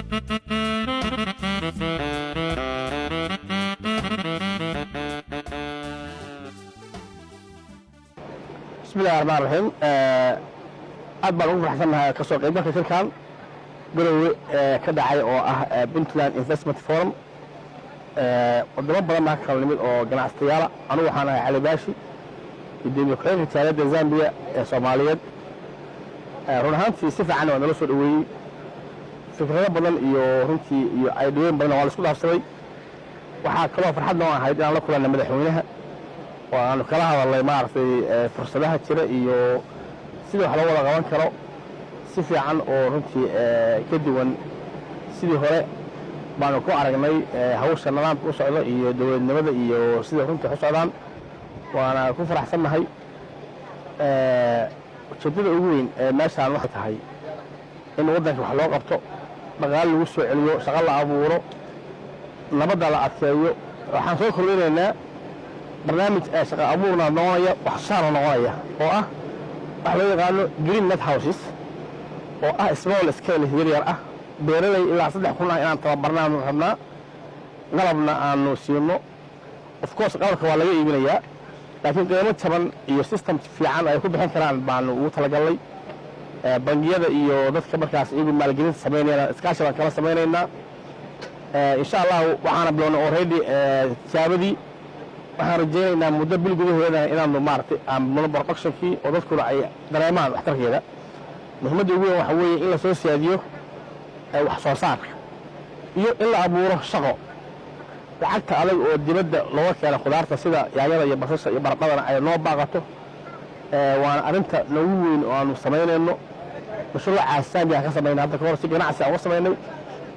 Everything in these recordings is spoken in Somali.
بسم الله الرحمن الرحيم أدبر أمور حسنها كسوق إبنك كان قالوا كذا عي أو بنتلان إنفستمنت فورم قدام بدل ما كانوا نميل أو جماعة السيارة أنا وحنا علي باشي يدين يقرأ في تاريخ زامبيا الصومالية رونهان في صفة عنه أنا لسه دوي فكرة بدل يورنتي يعيدون بين والسكول أفسري وحكلوا فرحنا نوع هيدا على كلنا مدحونها وأنا كلها والله ما أعرف فرصتها كذا إيو سيدي حلوة ولا غوان كرو سيفي عن أورنتي كدوان سيدي هراء بانو كو عرقناي هوش النظام كو سعودة إيو دول النمدة إيو سيدي هرنتي حسعودان وأنا كو فرح سنة هاي وشدد أقولين ماشي عن واحد هاي إنه ودنك وحلوة قبطو مغال وسو عليو شغال عبورو نبدا لا أتكيو وحان سوى كلنا إنه برنامج شغال عبورنا نوعية وحشارة نوعية وآه waxaa loo yaqaano green net houses oo ah small scale yaryar ah beeralay ilaa 3 kun ah inaan tababarnaan rabnaa qalabna aanu siino of course qalabka waa laga iibinayaa laakiin qiimo jaban iyo system fiican ay ku bixin karaan baanu ugu talagalay bangiyada iyo dadka markaas iyagu maalgelin sameynayna iskaashiga kala sameynayna insha Allah waxaana bilownay already tijaabadii waxaan rajaynaynaa muddo bil gudaheeda inaanu maartay aan production-kii oo dadkuna ay dareemaan waxtarkeeda muhiimadda ugu weyn waxa weeye in la soo siyaadiyo wax soo saarka iyo in la abuuro shaqo lacagta adag oo dibadda looga keeno khudaarta sida yaanyada iyo basasha iyo baradhadana ay noo baaqato waana arrinta nagu weyn oo aanu samaynayno mashruuca asaasi ah ka samaynay hadda ka hor si ganacsi aan u samaynay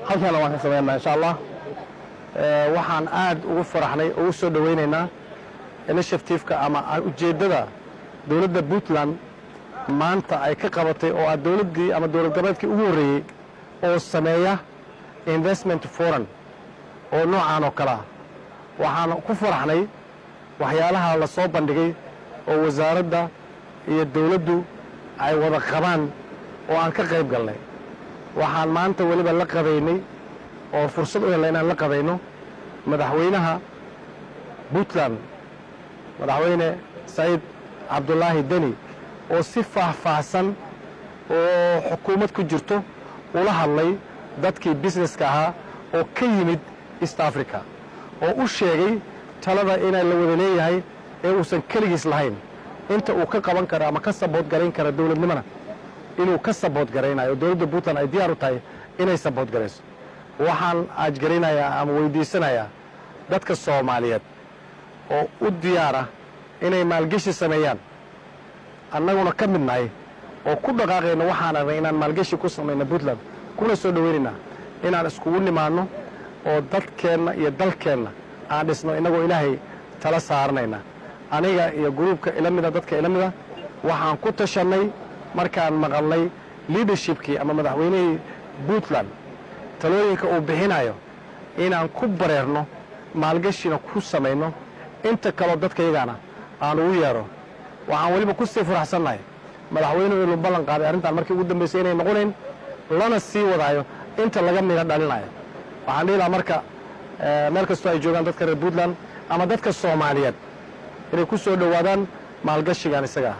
halkaana waan ka samaynaa insha Allah waxaan aad ugu faraxnay oo u soo dhaweynaynaa initiative-ka ama ujeedada dawladda Puntland maanta ay ka qabatay oo dawladdii ama dawlad goboleedkii ugu horeeyay oo sameeya investment forum oo noocaan oo kala waxaan ku faraxnay waxyaalaha la soo bandhigay oo wasaaradda iyo dawladdu ay wada qabaan oo aan ka qayb galnay waxaan maanta waliba la qabaynay oo fursad u helay inaan la qabayno madaxweynaha Puntland madaxweyne Said Abdullahi Deni oo si faahfaahsan oo xukuumad ku jirto ula hadlay dadkii businesska ahaa oo ka yimid East Africa oo u sheegay talada inay la wada leeyahay ee uusan kaligiis lahayn inta uu ka qaban karo ama ka support gareyn karo dawladnimada inuu ka support gareynayo dawladda Puntland ay diyaar u tahay inay support gareyso waxaan ajgarinayaa ama weydiisanayaa dadka Soomaaliyeed oo u diyaar ah inay maalgashi sameeyaan annaguna ka mid nahay oo ku dhaqaaqayna waxaan rabnay inaan maalgashi ku sameeyno Puntland kuna soo dhaweynina inaan iskugu nimaano oo dadkeena iyo dalkeena aan dhisno inagoo Ilaahay tala saarnayna aniga iyo groupka ilamida dadka ilamida waxaan ku tashanay markaan maqalnay leadershipkii ama madaxweynihii Puntland talooyinka uu bixinayo inaan ku bareerno maalgashina ku sameeyno inta kale dadka iyagana aan ugu yeero waxaan waliba ku sii faraxsanahay madaxweynuhu inuu ballan qaaday arrintan markii ugu dambeysay inay noqoneen lana sii wadaayo inta laga mid dhalinayo waxaan dhiilaa marka meel kastoo ay joogaan dadka reer Puntland ama dadka Soomaaliyeed inay ku soo dhawaadaan maalgashigan isaga